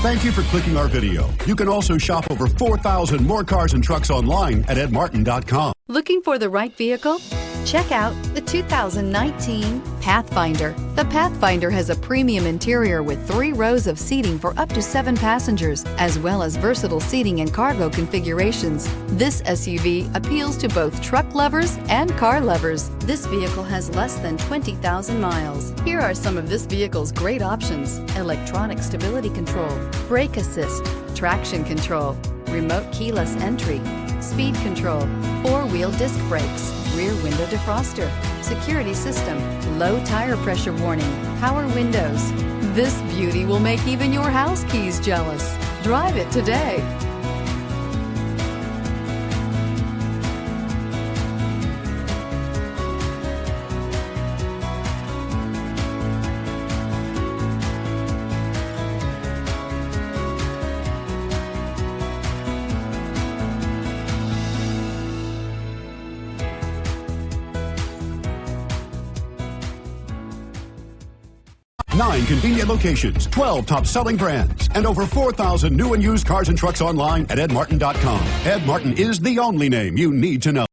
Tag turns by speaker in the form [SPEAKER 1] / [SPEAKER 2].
[SPEAKER 1] Thank you for clicking our video. You can also shop over 4,000 more cars and trucks online at edmartin.com.
[SPEAKER 2] Looking for the right vehicle? Check out the 2019 Pathfinder. The Pathfinder has a premium interior with 3 rows of seating for up to 7 passengers, as well as versatile seating and cargo configurations. This SUV appeals to both truck lovers and car lovers. This vehicle has less than 20,000 miles. Here are some of this vehicle's great options: electronic stability control, brake assist, traction control, remote keyless entry, speed control, 4-wheel disc brakes, rear window defroster, security system, low tire pressure warning, power windows. This beauty will make even your house keys jealous. Drive it today.
[SPEAKER 1] Nine convenient locations, 12 top-selling brands, and over 4,000 new and used cars and trucks online at edmartin.com. Ed Martin is the only name you need to know.